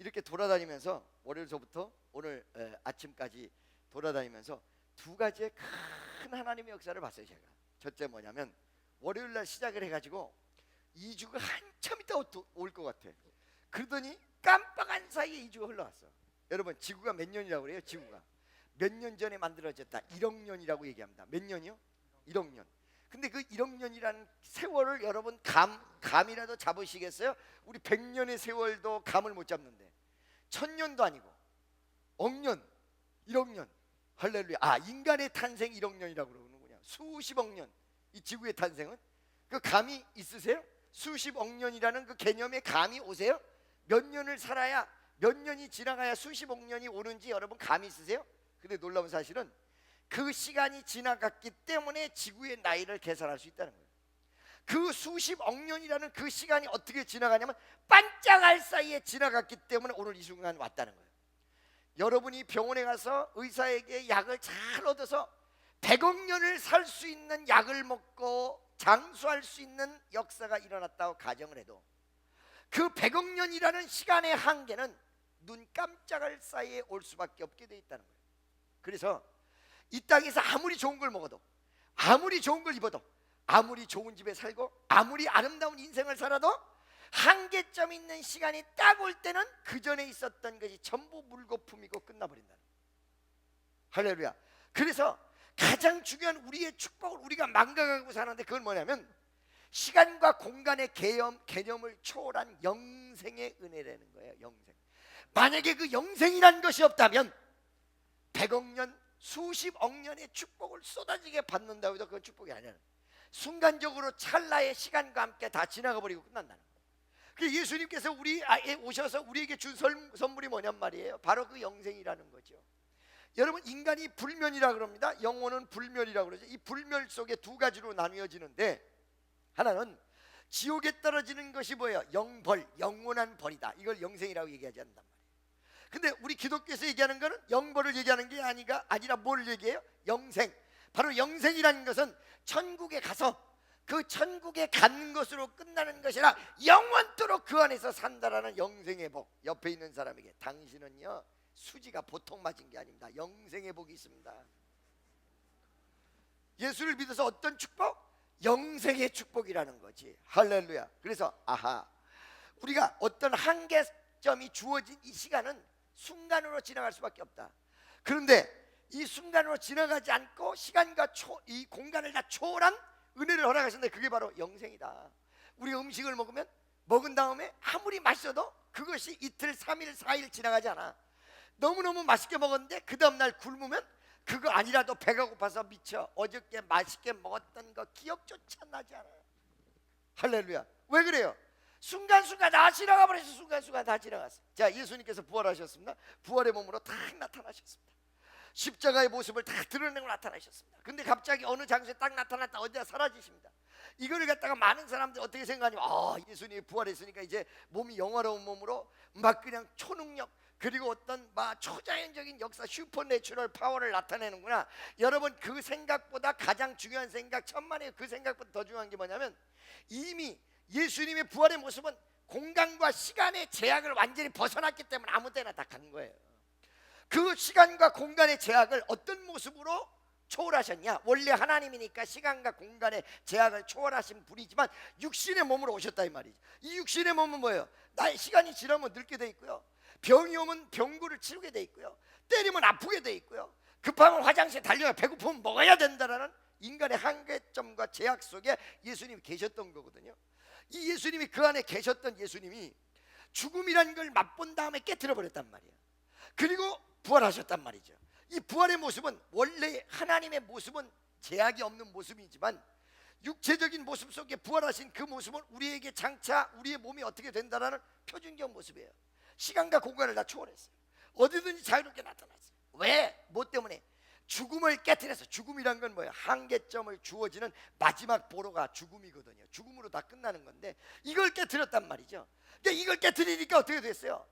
이렇게 돌아다니면서 월요일서부터 오늘 아침까지 돌아다니면서 두 가지의 큰 하나님의 역사를 봤어요. 제가 첫째 뭐냐면 월요일날 시작을 해가지고 2주가 한참 있다 올 것 같아. 그러더니 깜빡한 사이에 2주가 흘러갔어. 여러분 지구가 몇 년이라고 그래요? 지구가 몇 년 전에 만들어졌다. 1억 년이라고 얘기합니다. 몇 년이요? 1억 년. 근데 그 1억 년이라는 세월을 여러분 감이라도 잡으시겠어요? 우리 100년의 세월도 감을 못 잡는데 1000년도 아니고 억년, 1억 년. 할렐루야. 인간의 탄생 1억 년이라고 그러는군요. 수십억 년. 이 지구의 탄생은 그 감이 있으세요? 수십억 년이라는 그 개념에 감이 오세요? 몇 년을 살아야 몇 년이 지나가야 수십억 년이 오는지 여러분 감이 있으세요? 근데 놀라운 사실은 그 시간이 지나갔기 때문에 지구의 나이를 계산할 수 있다는 거예요. 그 수십억 년이라는 그 시간이 어떻게 지나가냐면 반짝할 사이에 지나갔기 때문에 오늘 이 순간 왔다는 거예요. 여러분이 병원에 가서 의사에게 약을 잘 얻어서 100억 년을 살 수 있는 약을 먹고 장수할 수 있는 역사가 일어났다고 가정을 해도 그 100억 년이라는 시간의 한계는 눈 깜짝할 사이에 올 수밖에 없게 돼 있다는 거예요. 그래서 이 땅에서 아무리 좋은 걸 먹어도 아무리 좋은 걸 입어도 아무리 좋은 집에 살고 아무리 아름다운 인생을 살아도 한계점 있는 시간이 딱 올 때는 그 전에 있었던 것이 전부 물거품이고 끝나버린다는 거예요. 할렐루야. 그래서 가장 중요한 우리의 축복을 우리가 망각하고 사는데 그건 뭐냐면 시간과 공간의 개념을 초월한 영생의 은혜라는 거예요. 영생. 만약에 그 영생이라는 것이 없다면 100억 년 수십억 년의 축복을 쏟아지게 받는다고 해도 그건 축복이 아니야. 순간적으로 찰나의 시간과 함께 다 지나가 버리고 끝난다는 거예요. 그 예수님께서 우리에게 오셔서 우리에게 준 선물이 뭐냔 말이에요. 바로 그 영생이라는 거죠. 여러분 인간이 불면이라고 그럽니다. 영혼은 불멸이라고 그러죠. 이 불멸 속에 두 가지로 나뉘어지는데 하나는 지옥에 떨어지는 것이 뭐예요? 영벌, 영원한 벌이다. 이걸 영생이라고 얘기하지 않는단 말이에요. 근데 우리 기독교에서 얘기하는 것은 영벌을 얘기하는 게 아니라 뭘 얘기해요? 영생. 바로 영생이라는 것은 천국에 가서 그 천국에 가는 것으로 끝나는 것이라 영원토록 그 안에서 산다라는 영생의 복. 옆에 있는 사람에게 당신은요 수지가 보통 맞은 게 아닙니다. 영생의 복이 있습니다. 예수를 믿어서 어떤 축복? 영생의 축복이라는 거지. 할렐루야. 그래서 우리가 어떤 한계점이 주어진 이 시간은 순간으로 지나갈 수밖에 없다. 그런데 이 순간으로 지나가지 않고 시간과 이 공간을 다 초월한 은혜를 허락하셨는데 그게 바로 영생이다. 우리가 음식을 먹은 다음에 아무리 맛있어도 그것이 이틀, 3일, 4일 지나가지 않아. 너무너무 맛있게 먹었는데 그 다음날 굶으면 그거 아니라도 배가 고파서 미쳐 어저께 맛있게 먹었던 거 기억조차 나지 않아요. 할렐루야. 왜 그래요? 순간순간 다 지나가 버려서 순간순간 다 지나갔어요. 자, 예수님께서 부활하셨습니다. 부활의 몸으로 딱 나타나셨습니다. 십자가의 모습을 다 드러내고 나타나셨습니다. 근데 갑자기 어느 장소에 딱 나타났다 어디다 사라지십니다. 이거를 갖다가 많은 사람들이 어떻게 생각하냐면 예수님이 부활했으니까 이제 몸이 영화로운 몸으로 막 그냥 초능력 그리고 어떤 막 초자연적인 역사 슈퍼내추럴 파워를 나타내는구나. 여러분 그 생각보다 가장 중요한 생각 천만에 그 생각보다 더 중요한 게 뭐냐면 이미 예수님의 부활의 모습은 공간과 시간의 제약을 완전히 벗어났기 때문에 아무 때나 다 가는 거예요. 그 시간과 공간의 제약을 어떤 모습으로 초월하셨냐? 원래 하나님이니까 시간과 공간의 제약을 초월하신 분이지만 육신의 몸으로 오셨다 이 말이죠. 이 육신의 몸은 뭐예요? 나의 시간이 지나면 늙게 돼 있고요. 병이 오면 병구를 치르게 돼 있고요. 때리면 아프게 돼 있고요. 급하면 화장실에 달려가 배고프면 먹어야 된다라는 인간의 한계점과 제약 속에 예수님이 계셨던 거거든요. 이 예수님이 그 안에 계셨던 예수님이 죽음이라는 걸 맛본 다음에 깨트려 버렸단 말이에요. 그리고 부활하셨단 말이죠. 이 부활의 모습은 원래 하나님의 모습은 제약이 없는 모습이지만 육체적인 모습 속에 부활하신 그 모습은 우리에게 장차 우리의 몸이 어떻게 된다라는 표준적 모습이에요. 시간과 공간을 다 초월했어요. 어디든지 자유롭게 나타났어요. 왜? 뭐 때문에? 죽음을 깨트려서. 죽음이란 건 뭐예요? 한계점을 주어지는 마지막 보로가 죽음이거든요. 죽음으로 다 끝나는 건데 이걸 깨트렸단 말이죠. 근데 이걸 깨트리니까 어떻게 됐어요?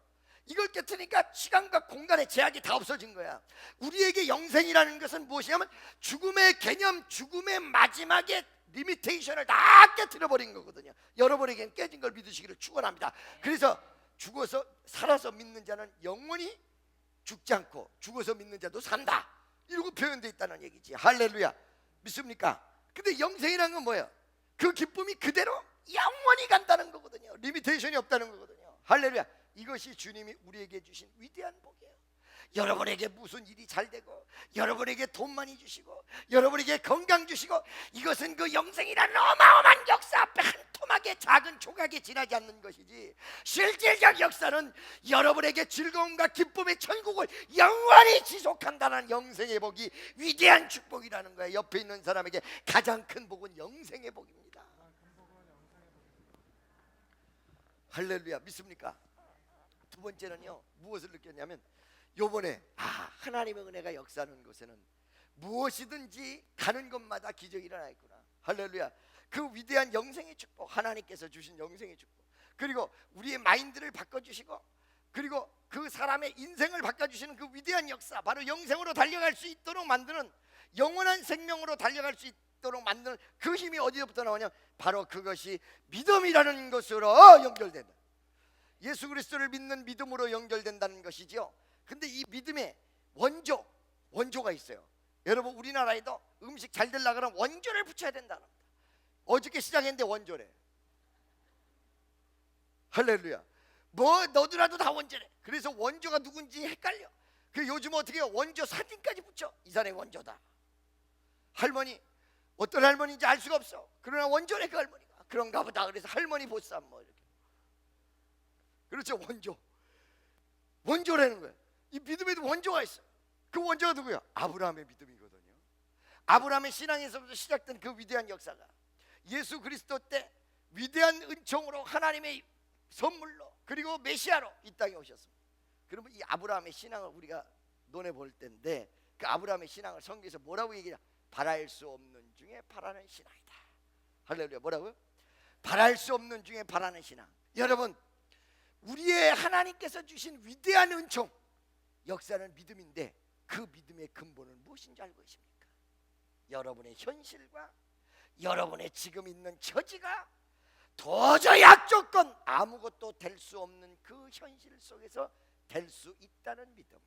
이걸 깨트리니까 시간과 공간의 제약이 다 없어진 거야. 우리에게 영생이라는 것은 무엇이냐면 죽음의 개념, 죽음의 마지막에 리미테이션을 다 깨트려 버린 거거든요. 여러분에게는 깨진 걸 믿으시기를 축원합니다. 그래서 죽어서 살아서 믿는 자는 영원히 죽지 않고 죽어서 믿는 자도 산다, 이러고 표현되어 있다는 얘기지. 할렐루야. 믿습니까? 근데 영생이란 건 뭐예요? 그 기쁨이 그대로 영원히 간다는 거거든요. 리미테이션이 없다는 거거든요. 할렐루야. 이것이 주님이 우리에게 주신 위대한 복이에요. 여러분에게 무슨 일이 잘 되고, 여러분에게 돈 많이 주시고, 여러분에게 건강 주시고, 이것은 그 영생이라는 어마어마한 역사 앞에 한 토막의 작은 조각에 지나지 않는 것이지, 실질적 역사는 여러분에게 즐거움과 기쁨의 천국을 영원히 지속한다는 영생의 복이 위대한 축복이라는 거예요. 옆에 있는 사람에게 가장 큰 복은 영생의 복입니다. 할렐루야. 믿습니까? 두 번째는요, 무엇을 느꼈냐면, 요번에 하나님의 은혜가 역사하는 곳에는 무엇이든지 가는 곳마다 기적이 일어나 있구나. 할렐루야. 그 위대한 영생의 축복, 하나님께서 주신 영생의 축복, 그리고 우리의 마인드를 바꿔주시고, 그리고 그 사람의 인생을 바꿔주시는 그 위대한 역사, 바로 영생으로 달려갈 수 있도록 만드는, 영원한 생명으로 달려갈 수 있도록 만드는 그 힘이 어디서부터 나오냐? 바로 그것이 믿음이라는 것으로 연결된다. 예수 그리스도를 믿는 믿음으로 연결된다는 것이죠. 근데 이 믿음의 원조가 있어요. 여러분, 우리나라에도 음식 잘 되려고 그러면 원조를 붙여야 된다는 겁니다. 어저께 시작했는데 원조래. 할렐루야. 뭐 너도라도 다 원조래. 그래서 원조가 누군지 헷갈려. 그 요즘 어떻게 해요? 원조 사진까지 붙여. 이 사람이 원조다. 할머니, 어떤 할머니인지 알 수가 없어. 그러나 원조래, 그 할머니가. 그런가 보다. 그래서 할머니 보쌈 뭐 이렇게. 그렇죠. 원조라는 거예요. 이 믿음에도 원조가 있어. 그 원조가 누구야? 아브라함의 믿음이거든요. 아브라함의 신앙에서부터 시작된 그 위대한 역사가 예수 그리스도 때 위대한 은총으로, 하나님의 선물로, 그리고 메시아로 이 땅에 오셨습니다. 그러면 이 아브라함의 신앙을 우리가 논해 볼 텐데, 그 아브라함의 신앙을 성경에서 뭐라고 얘기하냐? 바랄 수 없는 중에 바라는 신앙이다. 할렐루야. 뭐라고요? 바랄 수 없는 중에 바라는 신앙. 여러분, 우리의 하나님께서 주신 위대한 은총, 역사는 믿음인데, 그 믿음의 근본은 무엇인지 알고 계십니까? 여러분의 현실과 여러분의 지금 있는 처지가 도저히 악조건, 아무것도 될 수 없는 그 현실 속에서 될 수 있다는 믿음,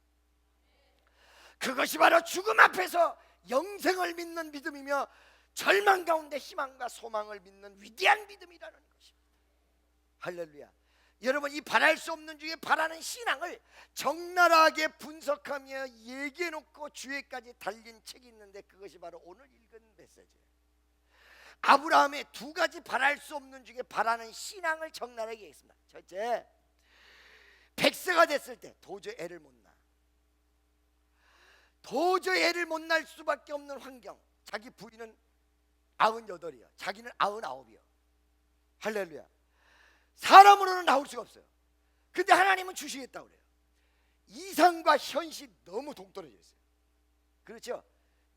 그것이 바로 죽음 앞에서 영생을 믿는 믿음이며, 절망 가운데 희망과 소망을 믿는 위대한 믿음이라는 것입니다. 할렐루야. 여러분, 이 바랄 수 없는 중에 바라는 신앙을 적나라하게 분석하며 얘기해놓고 주에까지 달린 책이 있는데, 그것이 바로 오늘 읽은 메시지예요. 아브라함의 두 가지 바랄 수 없는 중에 바라는 신앙을 적나라하게 얘기했습니다. 첫째, 100세가 됐을 때 도저히 애를 못 낳아. 도저히 애를 못 낳을 수밖에 없는 환경. 자기 부인은 98이야. 자기는 99이야. 할렐루야. 사람으로는 나올 수가 없어요. 근데 하나님은 주시겠다고 그래요. 이상과 현실이 너무 동떨어져 있어요. 그렇죠?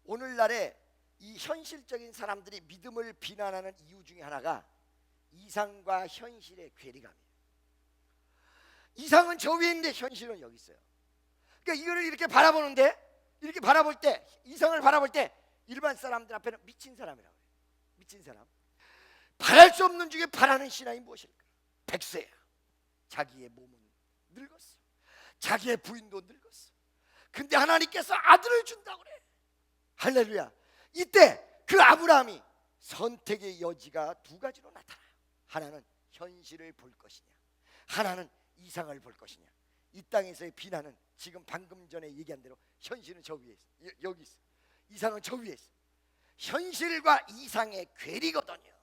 오늘날에 이 현실적인 사람들이 믿음을 비난하는 이유 중에 하나가 이상과 현실의 괴리감이에요. 이상은 저 위에 있는데 현실은 여기 있어요. 그러니까 이거를 이렇게 바라보는데, 이렇게 바라볼 때, 이상을 바라볼 때 일반 사람들 앞에는 미친 사람이라고 해요. 미친 사람. 바랄 수 없는 중에 바라는 신앙이 무엇일까? 100세야. 자기의 몸은 늙었어. 자기의 부인도 늙었어. 근데 하나님께서 아들을 준다고 그래. 할렐루야. 이때 그 아브라함이 선택의 여지가 두 가지로 나타나요. 하나는 현실을 볼 것이냐, 하나는 이상을 볼 것이냐. 이 땅에서의 비난은 지금 방금 전에 얘기한 대로 현실은 저 위에 있어, 여기 있어. 이상은 저 위에 있어. 현실과 이상의 괴리거든요.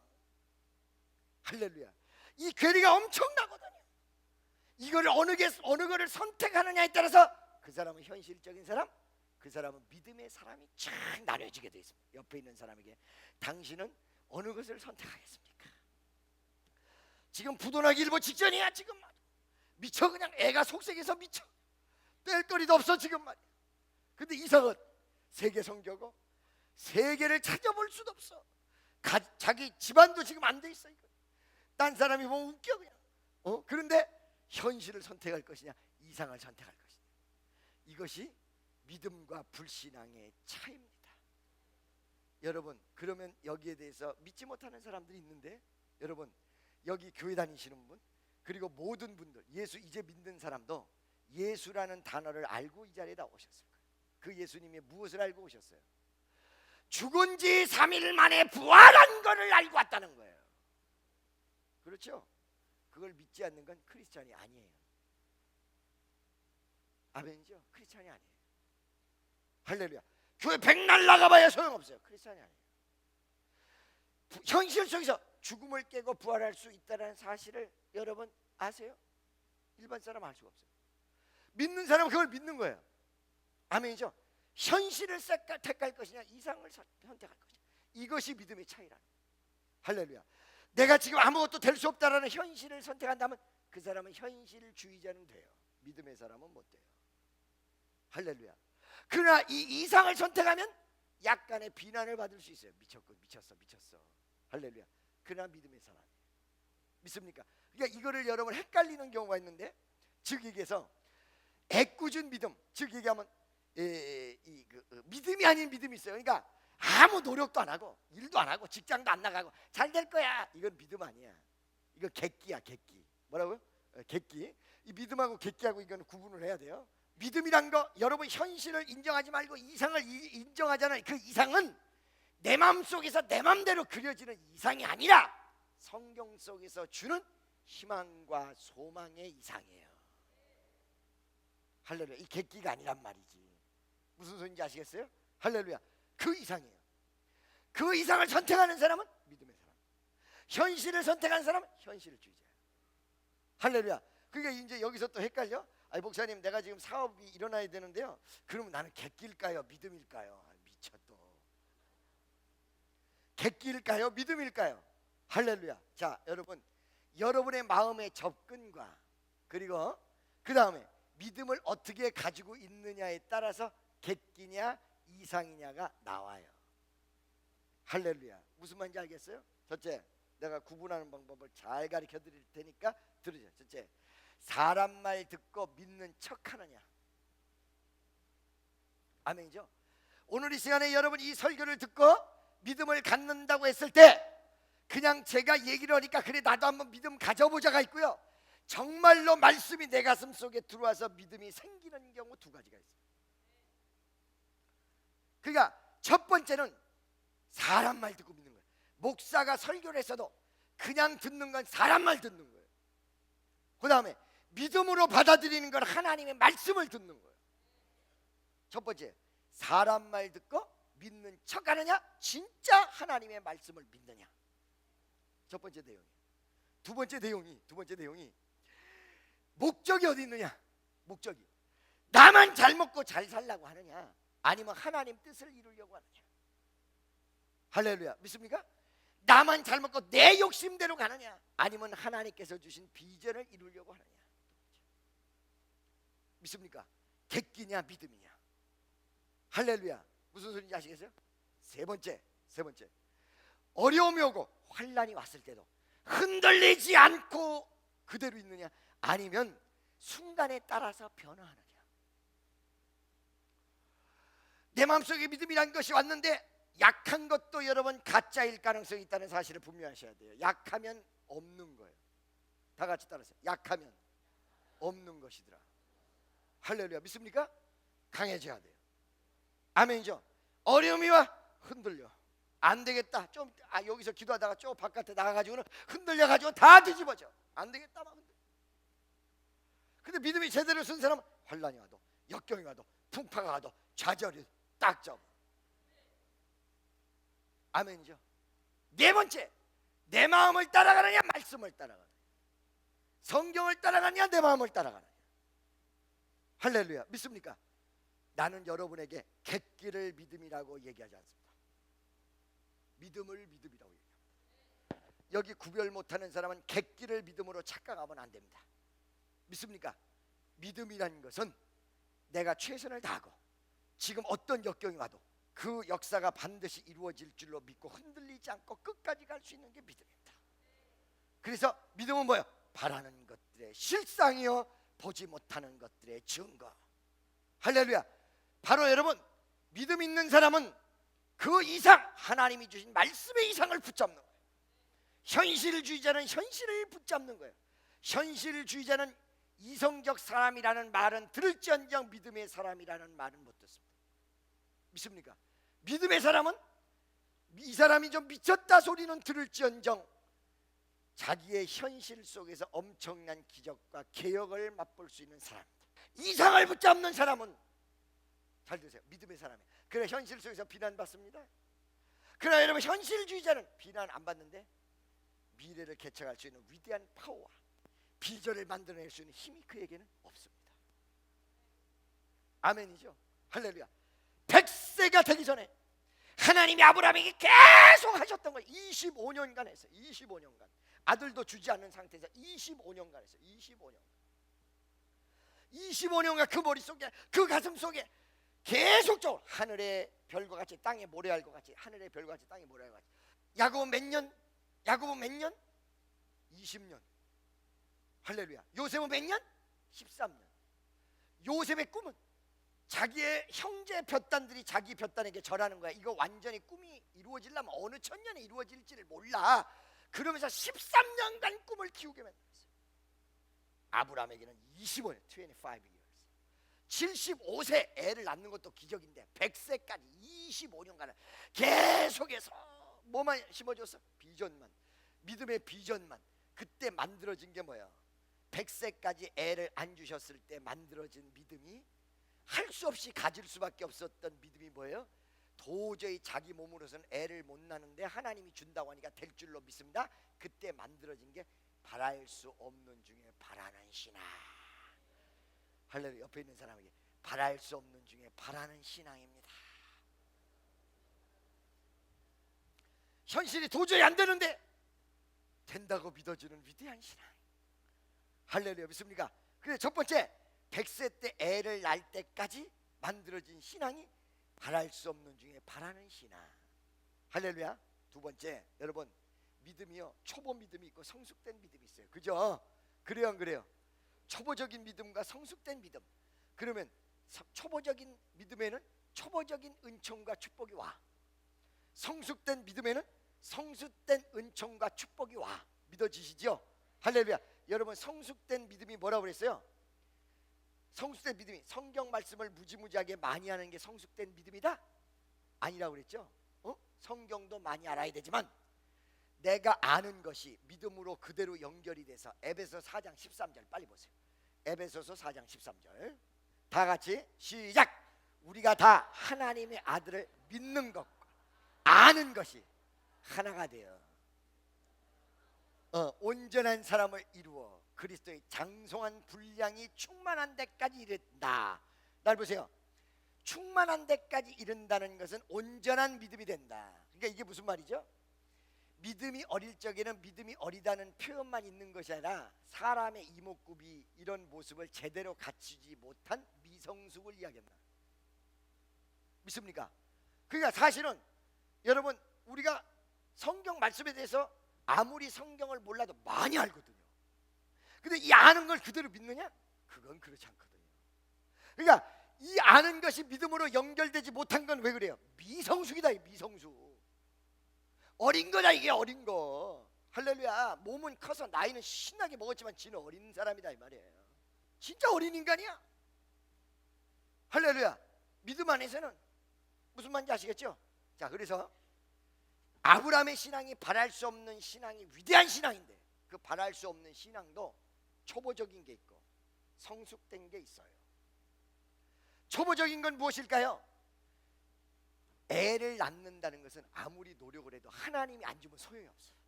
할렐루야. 이 괴리가 엄청나거든요. 이거를 어느 거를 선택하느냐에 따라서 그 사람은 현실적인 사람, 그 사람은 믿음의 사람이 쫙 나뉘어지게 되어 있습니다. 옆에 있는 사람에게 당신은 어느 것을 선택하겠습니까? 지금 부도나기 일보 직전이야. 지금 말이야. 미쳐. 그냥 애가 속색에서 미쳐. 뗄 거리도 없어 지금 말이야. 근데 이상은 세계 성교고 세계를 찾아볼 수도 없어. 자기 집안도 지금 안 돼 있어. 이거. 딴 사람이 보면 웃겨 그냥. 그런데 현실을 선택할 것이냐, 이상을 선택할 것이냐. 이것이 믿음과 불신앙의 차이입니다. 여러분, 그러면 여기에 대해서 믿지 못하는 사람들이 있는데, 여러분 여기 교회 다니시는 분, 그리고 모든 분들, 예수 이제 믿는 사람도 예수라는 단어를 알고 이 자리에 나오셨을 거예요. 그 예수님이 무엇을 알고 오셨어요? 죽은 지 3일 만에 부활한 것을 알고 왔다는 거예요. 그렇죠? 그걸 믿지 않는 건 크리스찬이 아니에요. 아멘이죠? 크리스찬이 아니에요. 할렐루야. 교회 백날 나가봐야 소용없어요. 크리스찬이 아니에요. 현실 속에서 죽음을 깨고 부활할 수 있다는 사실을 여러분 아세요? 일반 사람 알 수가 없어요. 믿는 사람은 그걸 믿는 거예요. 아멘이죠? 현실을 택할 것이냐 이상을 선택할 것이냐, 이것이 믿음의 차이라는 거예요. 할렐루야. 내가 지금 아무것도 될 수 없다라는 현실을 선택한다면 그 사람은 현실주의자는 돼요. 믿음의 사람은 못 돼요. 할렐루야. 그러나 이 이상을 선택하면 약간의 비난을 받을 수 있어요. 미쳤어. 할렐루야. 그러나 믿음의 사람 믿습니까? 그러니까 이거를 여러분 헷갈리는 경우가 있는데, 즉 얘기해서 애꿎은 믿음, 즉 얘기하면 믿음이 아닌 믿음이 있어요. 그러니까 아무 노력도 안 하고 일도 안 하고 직장도 안 나가고 잘 될 거야, 이건 믿음 아니야. 이거 객기야, 객기. 뭐라고요? 객기. 이 믿음하고 객기하고 이거는 구분을 해야 돼요. 믿음이란 거, 여러분 현실을 인정하지 말고 이상을 인정하잖아요. 그 이상은 내 마음속에서 내 마음대로 그려지는 이상이 아니라 성경 속에서 주는 희망과 소망의 이상이에요. 할렐루야. 이 객기가 아니란 말이지. 무슨 소리인지 아시겠어요? 할렐루야. 그 이상이에요. 그 이상을 선택하는 사람은 믿음의 사람, 현실을 선택하는 사람은 현실주의자예요. 할렐루야. 그러니까 이제 여기서 또 헷갈려. 아니 목사님, 내가 지금 사업이 일어나야 되는데요, 그러면 나는 객기일까요 믿음일까요? 미쳐 또. 객기일까요 믿음일까요? 할렐루야. 자, 여러분, 여러분의 마음의 접근과 그리고 그 다음에 믿음을 어떻게 가지고 있느냐에 따라서 객기냐 이상이냐가 나와요. 할렐루야. 무슨 말인지 알겠어요? 첫째, 내가 구분하는 방법을 잘 가르쳐 드릴 테니까 들으세요. 첫째, 사람 말 듣고 믿는 척하느냐. 아멘이죠? 오늘 이 시간에 여러분 이 설교를 듣고 믿음을 갖는다고 했을 때 그냥 제가 얘기를 하니까 그래 나도 한번 믿음 가져보자가 있고요, 정말로 말씀이 내 가슴 속에 들어와서 믿음이 생기는 경우 두 가지가 있어요. 그러니까 첫 번째는 사람 말 듣고 믿는 거예요. 목사가 설교를 했어도 그냥 듣는 건 사람 말 듣는 거예요. 그 다음에 믿음으로 받아들이는 건 하나님의 말씀을 듣는 거예요. 첫 번째, 사람 말 듣고 믿는 척하느냐, 진짜 하나님의 말씀을 믿느냐. 첫 번째 내용이. 두 번째 내용이 목적이 어디 있느냐. 목적이 나만 잘 먹고 잘 살려고 하느냐, 아니면 하나님 뜻을 이루려고 하느냐. 할렐루야. 믿습니까? 나만 잘 먹고 내 욕심대로 가느냐, 아니면 하나님께서 주신 비전을 이루려고 하느냐. 믿습니까? 객기냐 믿음이냐. 할렐루야. 무슨 소리인지 아시겠어요? 세 번째, 어려움이 오고 환난이 왔을 때도 흔들리지 않고 그대로 있느냐, 아니면 순간에 따라서 변화하느냐. 내 마음속에 믿음이라는 것이 왔는데 약한 것도 여러분 가짜일 가능성이 있다는 사실을 분명하셔야 돼요. 약하면 없는 거예요. 다 같이 따라서, 약하면 없는 것이더라. 할렐루야. 믿습니까? 강해져야 돼요. 아멘이죠. 어려움이 와 흔들려. 안 되겠다. 좀 여기서 기도하다가 좀 바깥에 나가가지고는 흔들려가지고 다 뒤집어져. 안 되겠다 막 흔들려. 근데 믿음이 제대로 쓴 사람은 환난이 와도 역경이 와도 풍파가 와도 좌절이 딱 잡아. 아멘이죠. 네 번째, 내 마음을 따라가느냐 말씀을 따라가느냐, 성경을 따라가느냐 내 마음을 따라가느냐. 할렐루야. 믿습니까? 나는 여러분에게 객기를 믿음이라고 얘기하지 않습니다. 믿음을 믿음이라고 얘기합니다. 여기 구별 못하는 사람은 객기를 믿음으로 착각하면 안 됩니다. 믿습니까? 믿음이라는 것은 내가 최선을 다하고 지금 어떤 역경이 와도 그 역사가 반드시 이루어질 줄로 믿고 흔들리지 않고 끝까지 갈 수 있는 게 믿음입니다. 그래서 믿음은 뭐예요? 바라는 것들의 실상이요 보지 못하는 것들의 증거. 할렐루야. 바로 여러분, 믿음 있는 사람은 그 이상, 하나님이 주신 말씀의 이상을 붙잡는 거예요. 현실주의자는 현실을 붙잡는 거예요. 현실주의자는 이성적 사람이라는 말은 들을지언정 믿음의 사람이라는 말은 못 듣습니다. 믿습니까? 믿음의 사람은 이 사람이 좀 미쳤다 소리는 들을지언정 자기의 현실 속에서 엄청난 기적과 개혁을 맛볼 수 있는 사람입니다. 이상을 붙잡는 사람은, 잘 들으세요, 믿음의 사람이에요. 그래, 현실 속에서 비난받습니다. 그러나 여러분, 현실주의자는 비난 안 받는데 미래를 개척할 수 있는 위대한 파워와 비전을 만들어낼 수 있는 힘이 그에게는 없습니다. 아멘이죠. 할렐루야. 100세가 되기 전에 하나님이 아브라함에게 계속 하셨던 걸 25년간 했어요. 25년간 아들도 주지 않는 상태에서 25년간 했어요. 25년간 그 머릿속에, 그 가슴속에 계속적으로 하늘의 별과 같이 땅의 모래알과 같이, 하늘의 별과 같이 땅의 모래알과 같이. 야곱은 몇 년? 야곱은 몇 년? 20년. 할렐루야. 요셉은 몇 년? 13년. 요셉의 꿈은 자기의 형제 볕단들이 자기 볕단에게 절하는 거야. 이거 완전히 꿈이 이루어지려면 어느 천년에 이루어질지를 몰라. 그러면서 13년간 꿈을 키우게 만들었어요. 아브라함에게는 25년, 25 years. 75세 애를 낳는 것도 기적인데 100세까지 25년간을 계속해서 뭐만 심어줬어? 비전만, 믿음의 비전만. 그때 만들어진 게 뭐야? 100세까지 애를 안 주셨을 때 만들어진 믿음이, 할 수 없이 가질 수밖에 없었던 믿음이 뭐예요? 도저히 자기 몸으로서는 애를 못 낳는데 하나님이 준다고 하니까 될 줄로 믿습니다. 그때 만들어진 게 바랄 수 없는 중에 바라는 신앙. 할렐루야. 옆에 있는 사람에게 바랄 수 없는 중에 바라는 신앙입니다. 현실이 도저히 안 되는데 된다고 믿어주는 위대한 신앙. 할렐루야. 믿습니까? 그래서 첫 번째, 100세 때 애를 낳을 때까지 만들어진 신앙이 바랄 수 없는 중에 바라는 신앙. 할렐루야. 두 번째, 여러분, 믿음이요, 초보 믿음이 있고 성숙된 믿음이 있어요. 그죠? 그래요, 안 그래요? 초보적인 믿음과 성숙된 믿음. 그러면 초보적인 믿음에는 초보적인 은총과 축복이 와. 성숙된 믿음에는 성숙된 은총과 축복이 와. 믿어지시죠? 할렐루야. 여러분, 성숙된 믿음이 뭐라고 그랬어요? 성숙된 믿음이 성경 말씀을 무지무지하게 많이 하는 게 성숙된 믿음이다? 아니라고 그랬죠? 성경도 많이 알아야 되지만 내가 아는 것이 믿음으로 그대로 연결이 돼서, 에베소 4장 13절 빨리 보세요. 에베소서 4장 13절 다 같이 시작. 우리가 다 하나님의 아들을 믿는 것과 아는 것이 하나가 되어 온전한 사람을 이루어 그리스도의 장성한 분량이 충만한 데까지 이른다. 날 보세요. 충만한 데까지 이른다는 것은 온전한 믿음이 된다. 그러니까 이게 무슨 말이죠? 믿음이 어릴 적에는 믿음이 어리다는 표현만 있는 것이 아니라 사람의 이목구비 이런 모습을 제대로 갖추지 못한 미성숙을 이야기한다. 믿습니까? 그러니까 사실은 여러분, 우리가 성경 말씀에 대해서 아무리 성경을 몰라도 많이 알거든요. 근데 이 아는 걸 그대로 믿느냐? 그건 그렇지 않거든요. 그러니까 이 아는 것이 믿음으로 연결되지 못한 건 왜 그래요? 미성숙이다. 이 미성숙. 어린 거다. 이게 어린 거. 할렐루야. 몸은 커서 나이는 신나게 먹었지만 지는 어린 사람이다 이 말이에요. 진짜 어린 인간이야. 할렐루야. 믿음 안에서는 무슨 말인지 아시겠죠? 자, 그래서 아브라함의 신앙이 바랄 수 없는 신앙이 위대한 신앙인데, 그 바랄 수 없는 신앙도 초보적인 게 있고 성숙된 게 있어요. 초보적인 건 무엇일까요? 애를 낳는다는 것은 아무리 노력을 해도 하나님이 안 주면 소용이 없어요.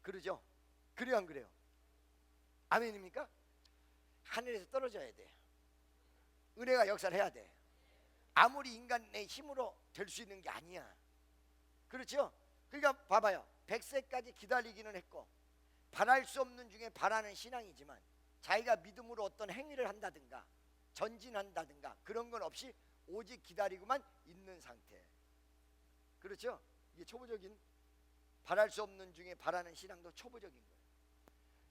그러죠? 그래요, 안 그래요? 아멘입니까? 하늘에서 떨어져야 돼. 은혜가 역사를 해야 돼. 아무리 인간의 힘으로 될 수 있는 게 아니야. 그렇죠? 그러니까 봐봐요. 100세까지 기다리기는 했고 바랄 수 없는 중에 바라는 신앙이지만 자기가 믿음으로 어떤 행위를 한다든가 전진한다든가 그런 건 없이 오직 기다리고만 있는 상태. 그렇죠? 이게 초보적인, 바랄 수 없는 중에 바라는 신앙도 초보적인 거예요.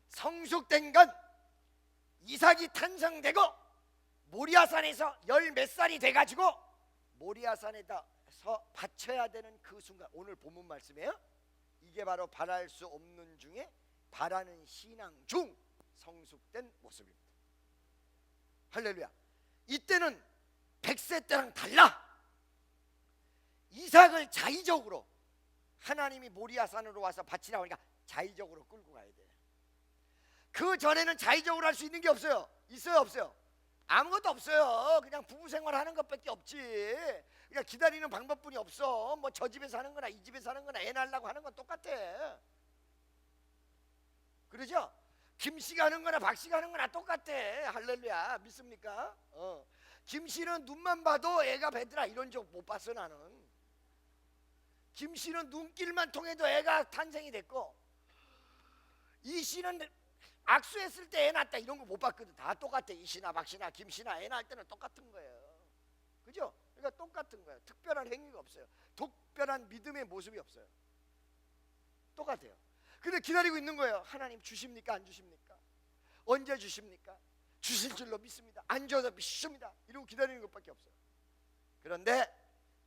성숙된 건 이삭이 탄생되고 모리아산에서 열 몇 살이 돼가지고 모리아산에서 바쳐야 되는 그 순간, 오늘 본문 말씀이에요. 이게 바로 바랄 수 없는 중에 바라는 신앙 중 성숙된 모습입니다. 할렐루야. 이때는 100세 때랑 달라. 이삭을 자의적으로 하나님이 모리아산으로 와서 바치라고 하니까 자의적으로 끌고 가야 돼. 그 전에는 자의적으로 할 수 있는 게 없어요. 있어요, 없어요? 아무것도 없어요. 그냥 부부 생활하는 것밖에 없지. 그냥 기다리는 방법뿐이 없어. 뭐 저 집에 사는 거나 이 집에 사는 거나 애 낳으려고 하는 건 똑같아. 그러죠? 김씨가 하는 거나 박씨가 하는 거나 똑같아. 할렐루야. 믿습니까? 김씨는 눈만 봐도 애가 배더라. 이런 적 못 봤어 나는. 김씨는 눈길만 통해도 애가 탄생이 됐고, 이씨는 악수했을 때 애 낳았다 이런 거 못 봤거든. 다 똑같아. 이씨나 박씨나 김씨나 애 낳을 때는 똑같은 거예요. 그죠? 그러니까 똑같은 거예요. 특별한 행위가 없어요. 특별한 믿음의 모습이 없어요. 똑같아요. 근데 기다리고 있는 거예요. 하나님 주십니까 안 주십니까? 언제 주십니까? 주실 줄로 믿습니다. 안 줘도 믿습니다. 이러고 기다리는 것밖에 없어요. 그런데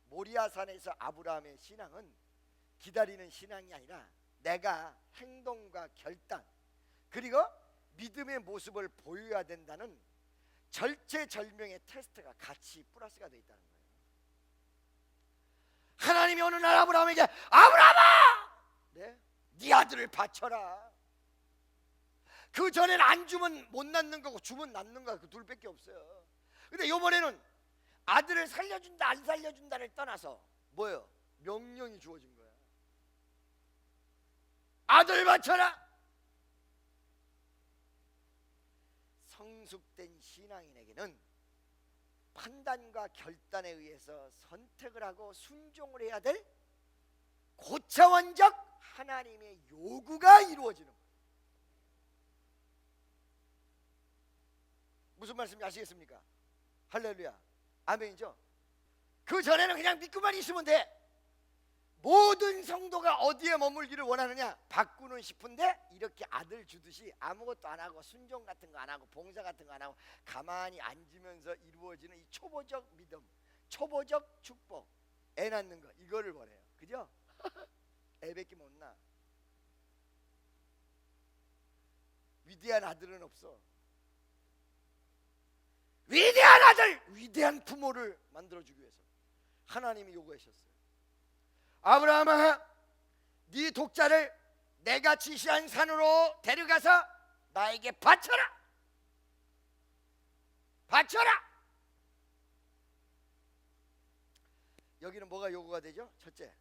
모리아산에서 아브라함의 신앙은 기다리는 신앙이 아니라 내가 행동과 결단 그리고 믿음의 모습을 보여야 된다는 절체절명의 테스트가 같이 플러스가 되어 있다는 거예요. 하나님이 어느 날 아브라함에게 아브라함아! 네 아들을 바쳐라. 그 전에는 안 주면 못 낳는 거고 주면 낳는 거 그 둘밖에 없어요. 근데 이번에는 아들을 살려준다 안 살려준다를 떠나서 뭐예요? 명령이 주어진 거야. 아들 바쳐라. 성숙된 신앙인에게는 판단과 결단에 의해서 선택을 하고 순종을 해야 될 고차원적 하나님의 요구가 이루어지는 거예요. 무슨 말씀인지 아시겠습니까? 할렐루야. 아멘이죠. 그 전에는 그냥 믿고만 있으면 돼. 모든 성도가 어디에 머물기를 원하느냐? 바꾸는 싶은데 이렇게 아들 주듯이 아무것도 안 하고 순종 같은 거 안 하고 봉사 같은 거 안 하고 가만히 앉으면서 이루어지는 이 초보적 믿음, 초보적 축복, 애 낳는 거 이거를 원해요. 그죠? 애밖에 못 낳아. 위대한 아들은 없어. 위대한 아들, 위대한 부모를 만들어주기 위해서 하나님이 요구하셨어요. 아브라함아, 네 독자를 내가 지시한 산으로 데려가서 나에게 바쳐라. 바쳐라. 여기는 뭐가 요구가 되죠? 첫째,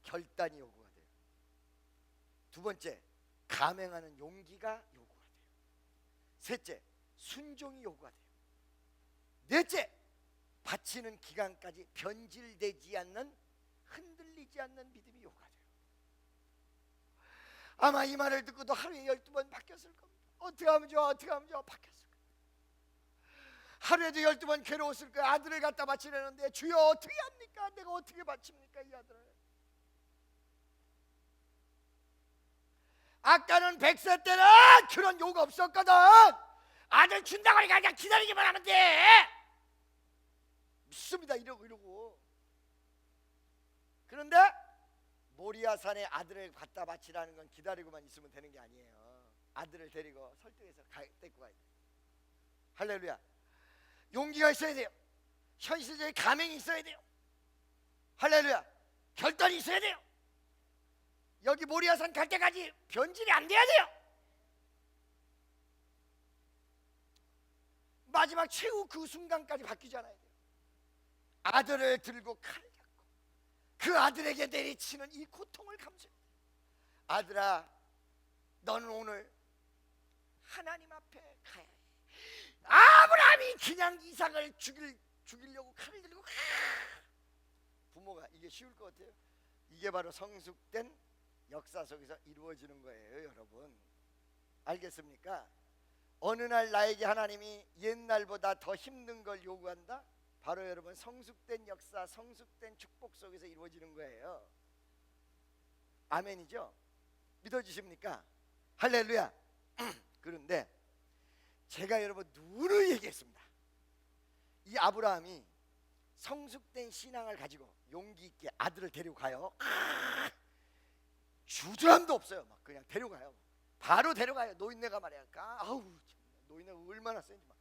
결단이 요구가 돼요. 두 번째, 감행하는 용기가 요구가 돼요. 셋째, 순종이 요구가 돼요. 넷째, 바치는 기간까지 변질되지 않는, 흔들리지 않는 믿음이 요구가 돼요. 아마 이 말을 듣고도 하루에 12번 바뀌었을 겁니다. 어떻게 하면 좋아? 어떻게 하면 좋아? 바뀌었을 겁니다. 하루에도 12번 괴로웠을 거예요. 아들을 갖다 바치려는데 주여 어떻게 합니까? 내가 어떻게 바칩니까 이 아들을? 아까는 100세 때는 그런 요구 없었거든. 아들 준다고 하니까 그냥 기다리기만 하면 돼. 믿습니다. 이러고 그런데 모리아산에 아들을 갖다 바치라는 건 기다리고만 있으면 되는 게 아니에요. 아들을 데리고 설득해서 데리고 가야 돼요. 할렐루야. 용기가 있어야 돼요. 현실적인 감행이 있어야 돼요. 할렐루야. 결단이 있어야 돼요. 여기 모리아산 갈 때까지 변질이 안 돼야 돼요. 마지막 최후 그 순간까지 바뀌지 않아야 돼요. 아들을 들고 칼을 잡고 그 아들에게 내리치는 이 고통을 감수해야 돼요. 아들아, 너는 오늘 하나님 앞에 가야 해. 아브라함이 그냥 이삭을 죽이려고 칼을 들고 부모가 이게 쉬울 것 같아요? 이게 바로 성숙된 역사 속에서 이루어지는 거예요, 여러분. 알겠습니까? 어느 날 나에게 하나님이 옛날보다 더 힘든 걸 요구한다? 바로 여러분 성숙된 역사, 성숙된 축복 속에서 이루어지는 거예요. 아멘이죠? 믿어주십니까? 할렐루야. 그런데 제가 여러분 누누이 얘기했습니다. 이 아브라함이 성숙된 신앙을 가지고 용기 있게 아들을 데리고 가요. 주저함도 없어요. 막 그냥 데려가요. 바로 데려가요. 노인네가 말이야. 아우 노인네가 얼마나 센지 막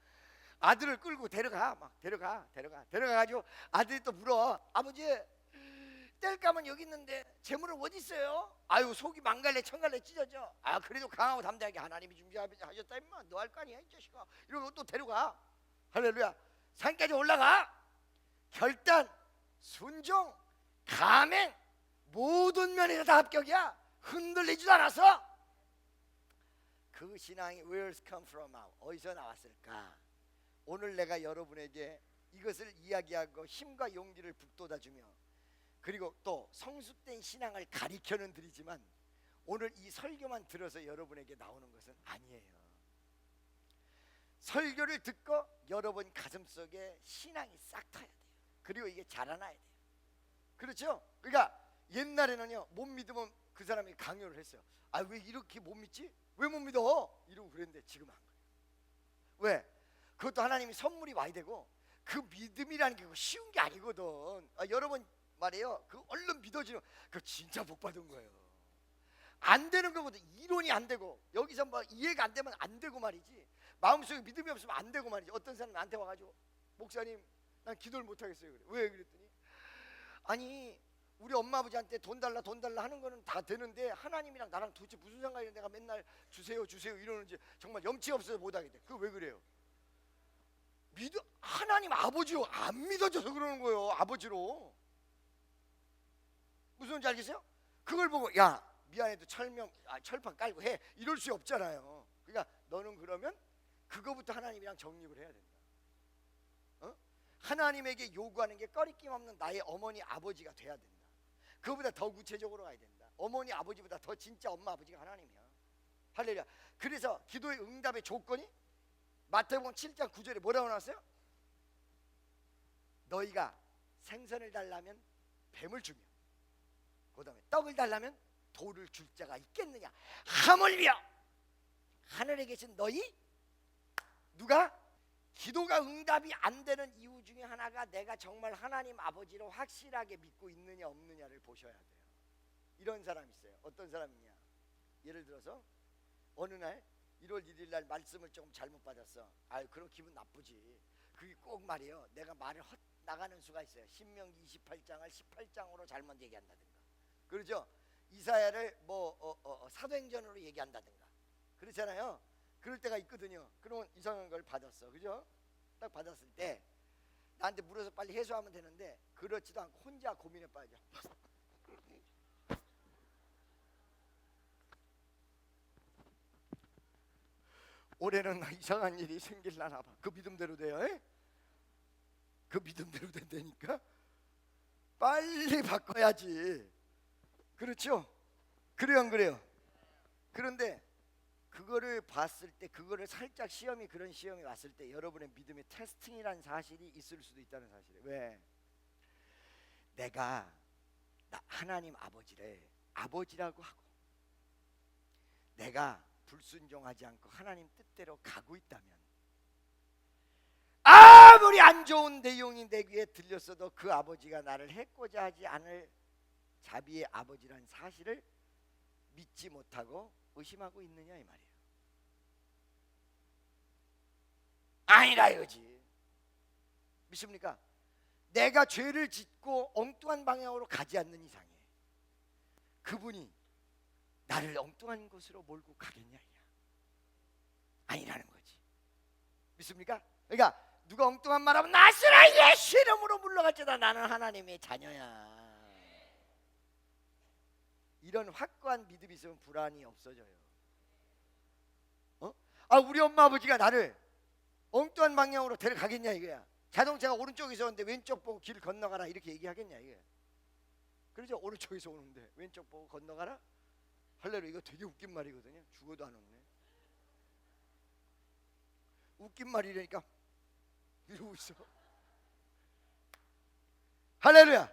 아들을 끌고 데려가 막 데려가가지고 아들이 또 물어. 아버지 뗄감은 여기 있는데 재물은 어디 있어요? 아유 속이 망갈래 천갈래 찢어져. 아 그래도 강하고 담대하게 하나님이 준비하셨다 임마. 너 할 거 아니야 이 자식아. 이러고 또 데려가. 할렐루야. 산까지 올라가. 결단, 순종, 감행 모든 면에서 다 합격이야. 흔들리지도 않았어. 그 신앙이 where's come from now? 어디서 나왔을까? 오늘 내가 여러분에게 이것을 이야기하고 힘과 용기를 북돋아주며 그리고 또 성숙된 신앙을 가리켜는 드리지만 오늘 이 설교만 들어서 여러분에게 나오는 것은 아니에요. 설교를 듣고 여러분 가슴속에 신앙이 싹 트야 돼요. 그리고 이게 자라나야 돼요. 그렇죠? 그러니까 옛날에는요 못 믿으면 그 사람이 강요를 했어요. 아 왜 이렇게 못 믿지? 왜 못 믿어? 이러고 그랬는데 지금 한 거예요. 왜? 그것도 하나님이 선물이 와야 되고 그 믿음이라는 게 쉬운 게 아니거든. 여러분 말이에요. 그 얼른 믿어지는 그 진짜 복 받은 거예요. 안 되는 거거든. 이론이 안 되고 여기서 뭐 이해가 안 되면 안 되고 말이지. 마음속에 믿음이 없으면 안 되고 말이지. 어떤 사람이 나한테 와가지고 목사님 난 기도를 못 하겠어요. 그래. 왜 그랬더니 아니 우리 엄마 아버지한테 돈 달라 하는 거는 다 되는데 하나님이랑 나랑 도대체 무슨 상관이야. 내가 맨날 주세요 이러는지 정말 염치가 없어서 못 하겠대. 그거 왜 그래요? 하나님 아버지로 안 믿어져서 그러는 거예요. 아버지로. 무슨 말인지 알겠어요? 그걸 보고 야 미안해도 철판 깔고 해 이럴 수 없잖아요. 그러니까 너는 그러면 그거부터 하나님이랑 정립을 해야 된다. 하나님에게 요구하는 게 꺼리낌 없는 나의 어머니 아버지가 돼야 된다. 그거보다 더 구체적으로 가야 된다. 어머니 아버지보다 더 진짜 엄마 아버지가 하나님이야. 할렐루야. 그래서 기도의 응답의 조건이 마태복음 7장 9절에 뭐라고 나왔어요? 너희가 생선을 달라면 뱀을 주며 그 다음에 떡을 달라면 돌을 줄 자가 있겠느냐. 하물며 하늘에 계신 너희 누가 기도가 응답이 안 되는 이유 중에 하나가 내가 정말 하나님 아버지로 확실하게 믿고 있느냐 없느냐를 보셔야 돼요. 이런 사람이 있어요. 어떤 사람이냐. 예를 들어서 어느 날 1월 1일 날 말씀을 조금 잘못 받았어. 아유 그럼 기분 나쁘지. 그게 꼭 말이에요. 내가 말을 헛나가는 수가 있어요. 신명기 28장을 18장으로 잘못 얘기한다든가. 그렇죠? 이사야를 사도행전으로 얘기한다든가. 그렇잖아요. 그럴 때가 있거든요. 그러면 이상한 걸 받았어. 그죠? 딱 받았을 때 나한테 물어서 빨리 해소하면 되는데 그렇지도 않고 혼자 고민에 빠져. 올해는 이상한 일이 생길라나 봐. 그 믿음대로 돼요. 그 믿음대로 된다니까. 빨리 바꿔야지. 그렇죠? 그래요 안 그래요? 그런데 그거를 봤을 때 그거를 살짝 그런 시험이 왔을 때 여러분의 믿음의 테스팅이라는 사실이 있을 수도 있다는 사실이에요. 왜? 내가 하나님 아버지를 아버지라고 하고 내가 불순종하지 않고 하나님 뜻대로 가고 있다면 아무리 안 좋은 내용이 내 귀에 들렸어도 그 아버지가 나를 해코자 하지 않을 자비의 아버지라는 사실을 믿지 못하고 의심하고 있느냐 이 말이에요. 아니라 이거지. 믿습니까? 내가 죄를 짓고 엉뚱한 방향으로 가지 않는 이상에 그분이 나를 엉뚱한 곳으로 몰고 가겠냐 아니라는 거지. 믿습니까? 그러니까 누가 엉뚱한 말하면 나스라 예수 이름으로 물러갈지다. 나는 하나님의 자녀야. 이런 확고한 믿음이 있으면 불안이 없어져요. 우리 엄마 아버지가 나를 엉뚱한 방향으로 데려가겠냐 이거야. 자동차가 오른쪽에서 오는데 왼쪽 보고 길 건너가라 이렇게 얘기하겠냐 이게. 그렇죠? 오른쪽에서 오는데 왼쪽 보고 건너가라. 할렐루야. 이거 되게 웃긴 말이거든요. 죽어도 안 웃네. 웃긴 말이라니까 이러고 있어. 할렐루야.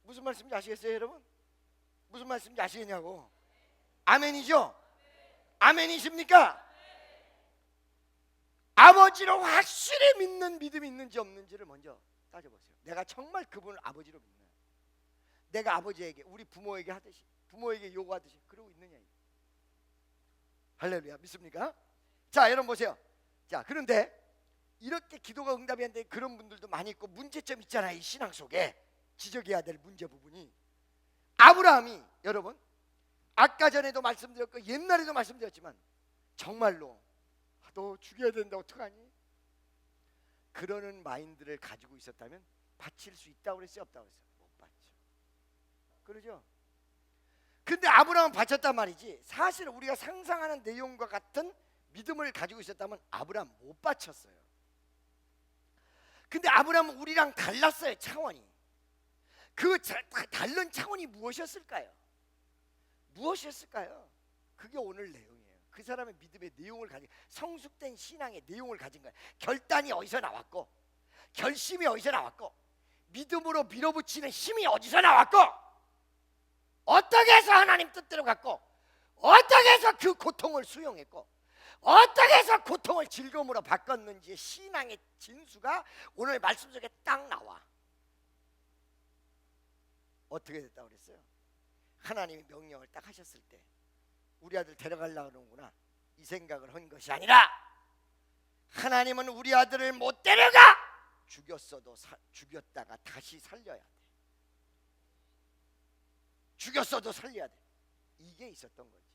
무슨 말씀인지 아시겠어요 여러분? 무슨 말씀인지 아시겠냐고. 아멘이죠? 아멘이십니까? 아버지로 확실히 믿는 믿음이 있는지 없는지를 먼저 따져보세요. 내가 정말 그분을 아버지로 믿나요? 내가 아버지에게 우리 부모에게 하듯이 부모에게 요구하듯이 그러고 있느냐. 할렐루야. 믿습니까? 자, 여러분 보세요. 자, 그런데 이렇게 기도가 응답이 안 되는 그런 분들도 많이 있고 문제점 있잖아요. 이 신앙 속에 지적해야 될 문제 부분이, 아브라함이 여러분 아까 전에도 말씀드렸고 옛날에도 말씀드렸지만 정말로 너 죽여야 된다 어떡하니? 그러는 마인드를 가지고 있었다면 바칠 수 있다고 그랬어요? 없다고 그랬어요? 못 바쳐. 그러죠? 근데 아브라함은 바쳤단 말이지, 사실 우리가 상상하는 내용과 같은 믿음을 가지고 있었다면 아브라함 못 바쳤어요. 근데 아브라함은 우리랑 달랐어요. 차원이. 그 다른 차원이 무엇이었을까요? 무엇이었을까요? 그게 오늘 내용이에요. 그 사람의 믿음의 내용을 가진, 성숙된 신앙의 내용을 가진 거예요. 결단이 어디서 나왔고, 결심이 어디서 나왔고, 믿음으로 밀어붙이는 힘이 어디서 나왔고, 어떻게 해서 하나님 뜻대로 갔고, 어떻게 해서 그 고통을 수용했고, 어떻게 해서 고통을 즐거움으로 바꿨는지 신앙의 진수가 오늘 말씀 속에 딱 나와. 어떻게 됐다고 그랬어요? 하나님이 명령을 딱 하셨을 때 우리 아들 데려가려고 하는구나 이 생각을 한 것이 아니라, 하나님은 우리 아들을 못 데려가! 죽였어도 죽였다가 다시 살려야 돼. 죽였어도 살려야 돼. 이게 있었던 거지.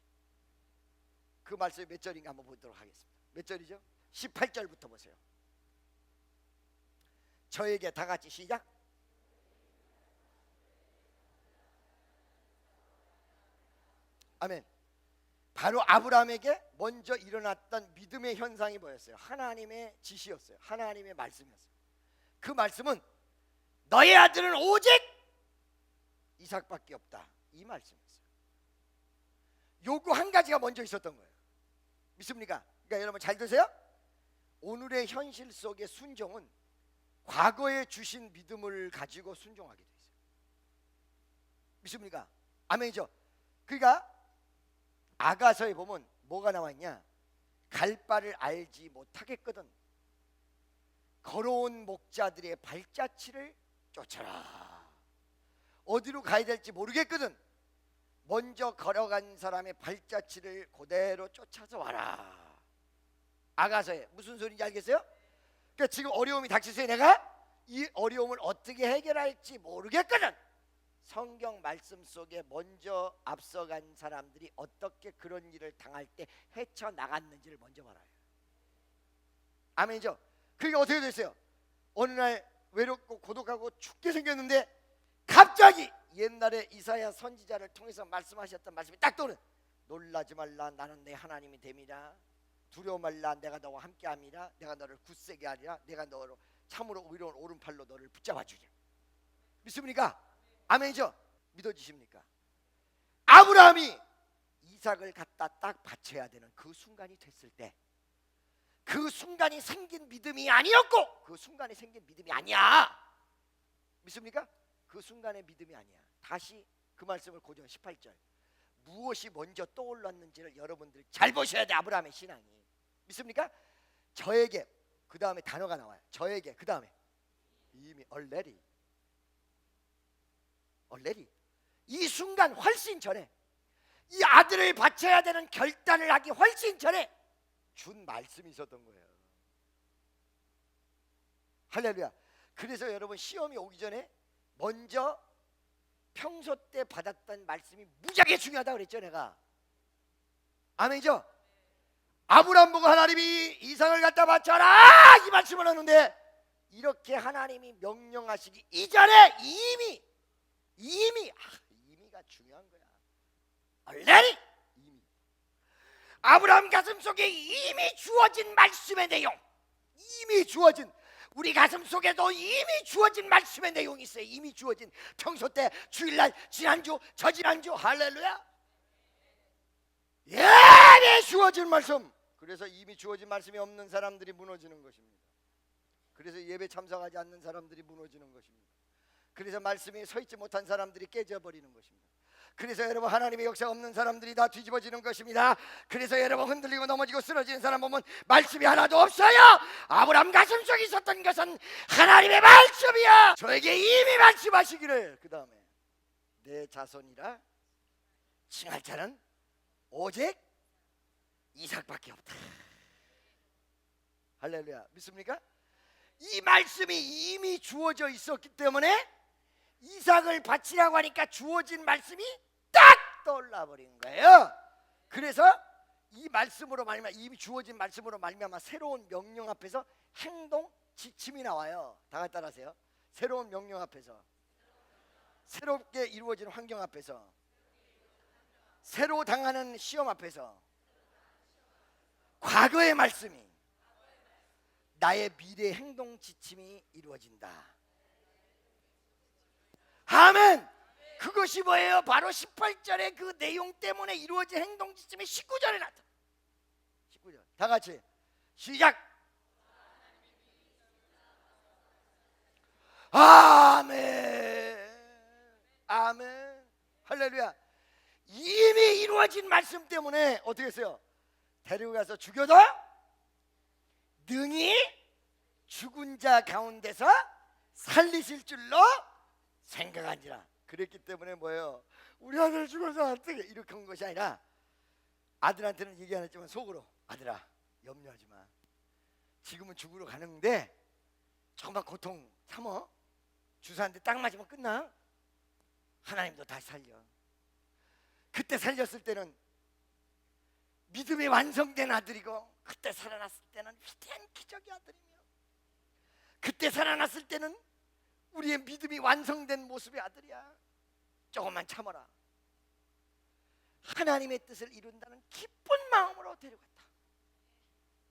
그 말씀이 몇 절인가 한번 보도록 하겠습니다. 몇 절이죠? 18절부터 보세요. 저에게 다 같이 시작. 아멘. 바로 아브라함에게 먼저 일어났던 믿음의 현상이 뭐였어요? 하나님의 지시였어요. 하나님의 말씀이었어요. 그 말씀은 너의 아들은 오직 이삭밖에 없다, 이 말씀이었어요. 요구 한 가지가 먼저 있었던 거예요. 믿습니까? 그러니까 여러분 잘 들으세요. 오늘의 현실 속의 순종은 과거에 주신 믿음을 가지고 순종하게 돼 있어요. 믿습니까? 아멘이죠. 그러니까 아가서에 보면 뭐가 나와 있냐? 갈 바를 알지 못하겠거든 걸어온 목자들의 발자취를 쫓아라. 어디로 가야 될지 모르겠거든 먼저 걸어간 사람의 발자취를 그대로 쫓아서 와라. 아가서에 무슨 소리인지 알겠어요? 그러니까 지금 어려움이 닥쳤어요. 내가 이 어려움을 어떻게 해결할지 모르겠거든. 성경 말씀 속에 먼저 앞서간 사람들이 어떻게 그런 일을 당할 때 헤쳐나갔는지를 먼저 말아요. 아멘이죠? 그게 어떻게 됐어요? 어느 날 외롭고 고독하고 춥게 생겼는데 갑자기 옛날에 이사야 선지자를 통해서 말씀하셨던 말씀이 딱 떠오르는, 놀라지 말라 나는 내 하나님이 됨이라. 두려워 말라 내가 너와 함께함이라. 내가 너를 굳세게 하리라. 내가 너로 참으로 의로운 오른팔로 너를 붙잡아 주리라. 믿습니까? 아멘이죠? 믿어지십니까? 아브라함이 이삭을 갖다 딱 바쳐야 되는 그 순간이 됐을 때, 그 순간이 생긴 믿음이 아니었고 그 순간에 생긴 믿음이 아니야. 믿습니까? 그 순간의 믿음이 아니야. 다시 그 말씀을 고정 18절 무엇이 먼저 떠올랐는지를 여러분들이 잘 보셔야 돼. 아브라함의 신앙이. 믿습니까? 저에게, 그 다음에 단어가 나와요. 저에게, 그 다음에 이미 already. 이 순간 훨씬 전에, 이 아들을 바쳐야 되는 결단을 하기 훨씬 전에 준 말씀이 있었던 거예요. 할렐루야. 그래서 여러분 시험이 오기 전에 먼저 평소 때 받았던 말씀이 무지하게 중요하다고 그랬죠. 내가 아멘이죠? 아브라함 보고 하나님이 이삭을 갖다 바쳐라 이 말씀을 하는데, 이렇게 하나님이 명령하시기 이전에 이미가 중요한 거야. already. 아브라함 가슴 속에 이미 주어진 말씀의 내용, 이미 주어진, 우리 가슴 속에도 이미 주어진 말씀의 내용이 있어요. 이미 주어진, 평소 때 주일날, 지난주, 저지난주, 할렐루야, 이미 주어진 말씀. 그래서 이미 주어진 말씀이 없는 사람들이 무너지는 것입니다. 그래서 예배 참석하지 않는 사람들이 무너지는 것입니다. 그래서 말씀이 서 있지 못한 사람들이 깨져버리는 것입니다. 그래서 여러분 하나님의 역사가 없는 사람들이 다 뒤집어지는 것입니다. 그래서 여러분 흔들리고 넘어지고 쓰러지는 사람 보면 말씀이 하나도 없어요. 아브라함 가슴속에 있었던 것은 하나님의 말씀이야. 저에게 이미 말씀하시기를, 그 다음에 내 자손이라 칭할 자는 오직 이삭밖에 없다. 할렐루야. 믿습니까? 이 말씀이 이미 주어져 있었기 때문에 이삭을 바치라고 하니까 주어진 말씀이 딱 떠올라 버린 거예요. 그래서 이 말씀으로 말미암아, 이미 주어진 말씀으로 말미암아 새로운 명령 앞에서 행동 지침이 나와요. 다 같이 따라하세요. 새로운 명령 앞에서, 새롭게 이루어진 환경 앞에서, 새로 당하는 시험 앞에서 과거의 말씀이 나의 미래 행동 지침이 이루어진다. 아멘. 그것이 뭐예요? 바로 18절의 그 내용 때문에 이루어진 행동 지침이 19절에 나타나. 19절 다 같이 시작. 아멘. 아멘. 할렐루야. 이미 이루어진 말씀 때문에 어떻게 했어요? 데리고 가서 죽여도 능히 죽은 자 가운데서 살리실 줄로 생각한지라. 그랬기 때문에 뭐예요? 우리 아들 죽어서 어떻게 이렇게 한 것이 아니라 아들한테는 얘기 안 했지만 속으로 아들아 염려하지 마. 지금은 죽으러 가는데 조금만 고통 참어. 주사 한 대 딱 맞으면 끝나. 하나님도 다시 살려. 그때 살렸을 때는 믿음이 완성된 아들이고, 그때 살아났을 때는 위대한 기적의 아들이며, 그때 살아났을 때는 우리의 믿음이 완성된 모습의 아들이야. 조금만 참아라. 하나님의 뜻을 이룬다는 기쁜 마음으로 데려갔다.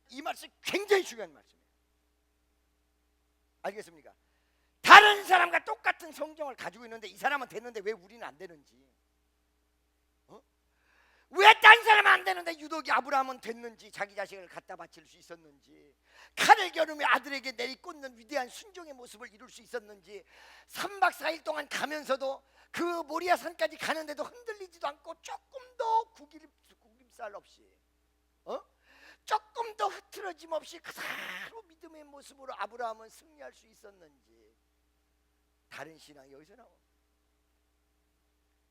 이 말씀 굉장히 중요한 말씀이에요. 알겠습니까? 다른 사람과 똑같은 성경을 가지고 있는데 이 사람은 됐는데 왜 우리는 안 되는지, 왜 딴 사람은 안 되는데 유독 아브라함은 됐는지, 자기 자식을 갖다 바칠 수 있었는지, 칼을 겨누며 아들에게 내리꽂는 위대한 순종의 모습을 이룰 수 있었는지, 3박 4일 동안 가면서도 그 모리아 산까지 가는데도 흔들리지도 않고 조금 더 구김살 없이, 조금 더 흐트러짐 없이 그대로 믿음의 모습으로 아브라함은 승리할 수 있었는지, 다른 신앙이 여기서 나와.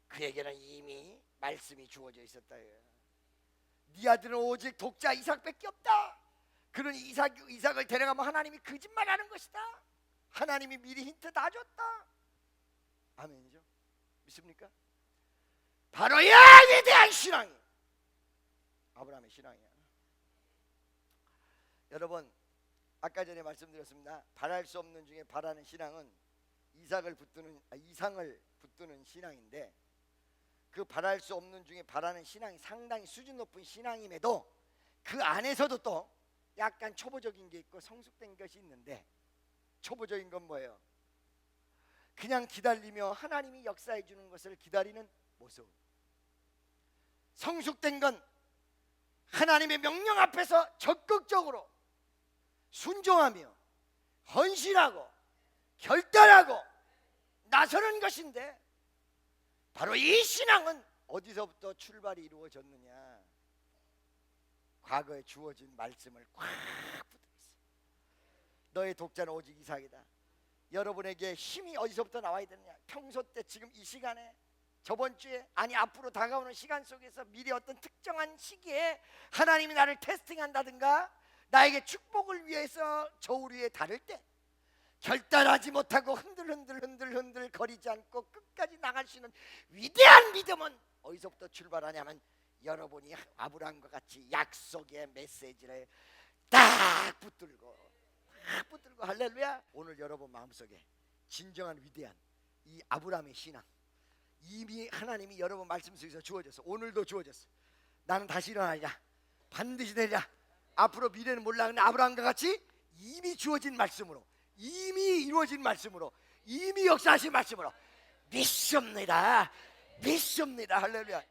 그에게는 이미 말씀이 주어져 있었다. 네 아들은 오직 독자 이삭밖에 없다. 그러니 이삭을 데려가면 하나님이 거짓말하는 것이다. 하나님이 미리 힌트 다 줬다. 아멘이죠? 믿습니까? 바로 이 위대한 신앙이 아브라함의 신앙이야. 여러분, 아까 전에 말씀드렸습니다. 바랄 수 없는 중에 바라는 신앙은 이상을 붙드는 신앙인데, 그 바랄 수 없는 중에 바라는 신앙이 상당히 수준 높은 신앙임에도 그 안에서도 또 약간 초보적인 게 있고 성숙된 것이 있는데, 초보적인 건 뭐예요? 그냥 기다리며 하나님이 역사해 주는 것을 기다리는 모습. 성숙된 건 하나님의 명령 앞에서 적극적으로 순종하며 헌신하고 결단하고 나서는 것인데, 바로 이 신앙은 어디서부터 출발이 이루어졌느냐? 과거에 주어진 말씀을 꽉 붙들었어. 너의 독자는 오직 이삭이다. 여러분에게 힘이 어디서부터 나와야 되느냐? 평소 때, 지금 이 시간에, 저번 주에, 아니 앞으로 다가오는 시간 속에서 미리 어떤 특정한 시기에 하나님이 나를 테스팅한다든가 나에게 축복을 위해서 저울 위에 다를 때 결단하지 못하고 흔들 거리지 않고 끝까지 나갈 수 있는 위대한 믿음은 어디서부터 출발하냐면, 여러분이 아브라함과 같이 약속의 메시지를 딱 붙들고 할렐루야. 오늘 여러분 마음속에 진정한 위대한 이 아브라함의 신앙, 이미 하나님이 여러분 말씀 속에서 주어졌어. 오늘도 주어졌어. 나는 다시 일어나리라, 반드시 되리라, 앞으로 미래는 몰라. 근데 아브라함과 같이 이미 주어진 말씀으로, 이미 이루어진 말씀으로, 이미 역사하신 말씀으로 믿습니다. 할렐루야.